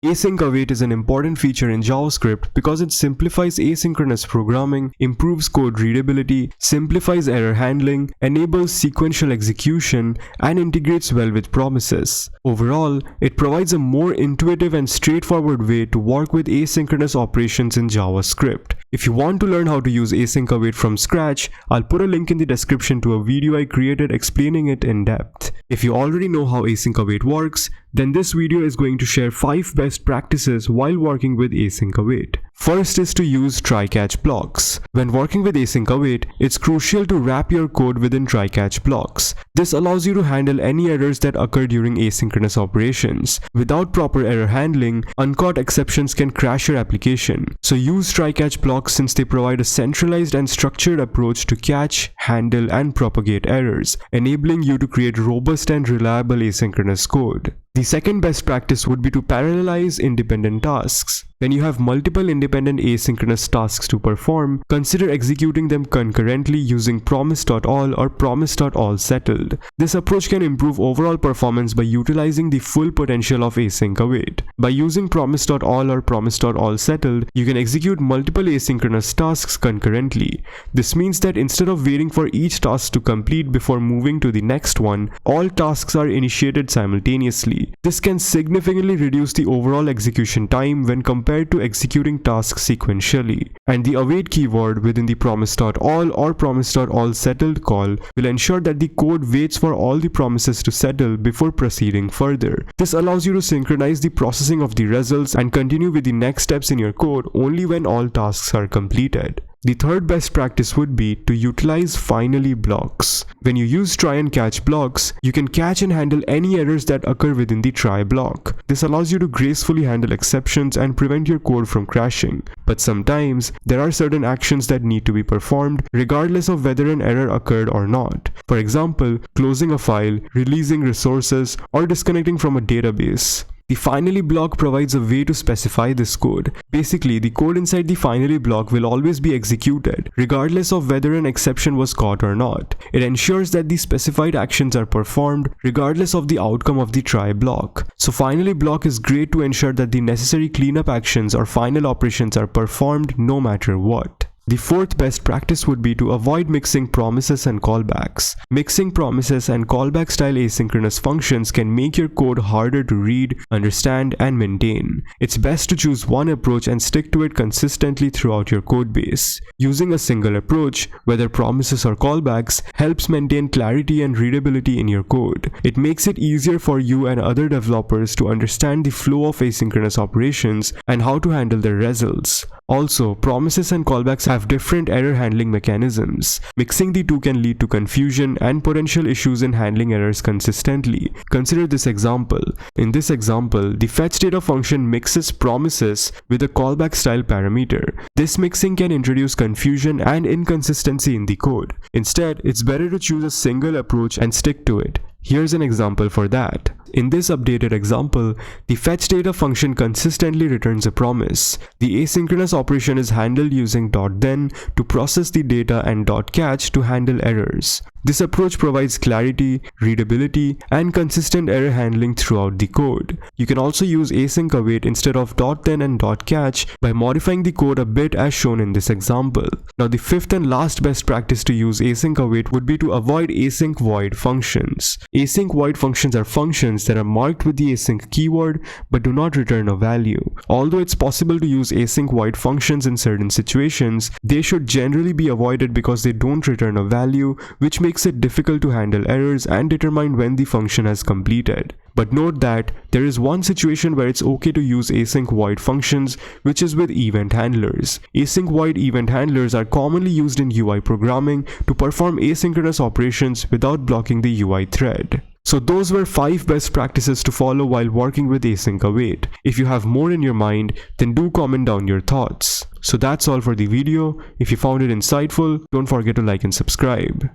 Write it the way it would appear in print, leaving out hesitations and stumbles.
Async await is an important feature in JavaScript because it simplifies asynchronous programming, improves code readability, simplifies error handling, enables sequential execution, and integrates well with promises. Overall, it provides a more intuitive and straightforward way to work with asynchronous operations in JavaScript. If you want to learn how to use async await from scratch, I'll put a link in the description to a video I created explaining it in depth. If you already know how async await works, then this video is going to share 5 best practices while working with async await. First is to use try-catch blocks. When working with async await, it's crucial to wrap your code within try-catch blocks. This allows you to handle any errors that occur during asynchronous operations. Without proper error handling, uncaught exceptions can crash your application. So use try-catch blocks since they provide a centralized and structured approach to catch, handle, and propagate errors, enabling you to create robust and reliable asynchronous code. The second best practice would be to parallelize independent tasks. When you have multiple independent asynchronous tasks to perform, consider executing them concurrently using promise.all or promise.all settled. This approach can improve overall performance by utilizing the full potential of async await. By using promise.all or promise.all settled, you can execute multiple asynchronous tasks concurrently. This means that instead of waiting for each task to complete before moving to the next one, all tasks are initiated simultaneously. This can significantly reduce the overall execution time when compared to executing tasks sequentially. And the await keyword within the promise.all or promise.all settled call will ensure that the code waits for all the promises to settle before proceeding further. This allows you to synchronize the processing of the results and continue with the next steps in your code only when all tasks are completed. The third best practice would be to utilize finally blocks. When you use try and catch blocks, you can catch and handle any errors that occur within the try block. This allows you to gracefully handle exceptions and prevent your code from crashing. But sometimes, there are certain actions that need to be performed regardless of whether an error occurred or not. For example, closing a file, releasing resources, or disconnecting from a database. The finally block provides a way to specify this code. Basically, the code inside the finally block will always be executed, regardless of whether an exception was caught or not. It ensures that the specified actions are performed, regardless of the outcome of the try block. So finally block is great to ensure that the necessary cleanup actions or final operations are performed no matter what. The fourth best practice would be to avoid mixing promises and callbacks. Mixing promises and callback style asynchronous functions can make your code harder to read, understand, and maintain. It's best to choose one approach and stick to it consistently throughout your code base. Using a single approach, whether promises or callbacks, helps maintain clarity and readability in your code. It makes it easier for you and other developers to understand the flow of asynchronous operations and how to handle their results. Also, promises and callbacks have different error handling mechanisms. Mixing the two can lead to confusion and potential issues in handling errors consistently. Consider this example. In this example, the fetchData function mixes promises with a callback style parameter. This mixing can introduce confusion and inconsistency in the code. Instead, it's better to choose a single approach and stick to it. Here's an example for that. In this updated example, the fetchData function consistently returns a promise. The asynchronous operation is handled using .then to process the data and .catch to handle errors. This approach provides clarity, readability, and consistent error handling throughout the code. You can also use async await instead of .then and .catch by modifying the code a bit as shown in this example. Now the fifth and last best practice to use async await would be to avoid async void functions. Async void functions are functions that are marked with the async keyword but do not return a value. Although it's possible to use async void functions in certain situations, they should generally be avoided because they don't return a value, which makes it difficult to handle errors and determine when the function has completed. But note that there is one situation where it's okay to use async void functions, which is with event handlers. Async void event handlers are commonly used in UI programming to perform asynchronous operations without blocking the UI thread. So those were 5 best practices to follow while working with async await. If you have more in your mind, then do comment down your thoughts. So that's all for the video. If you found it insightful, don't forget to like and subscribe.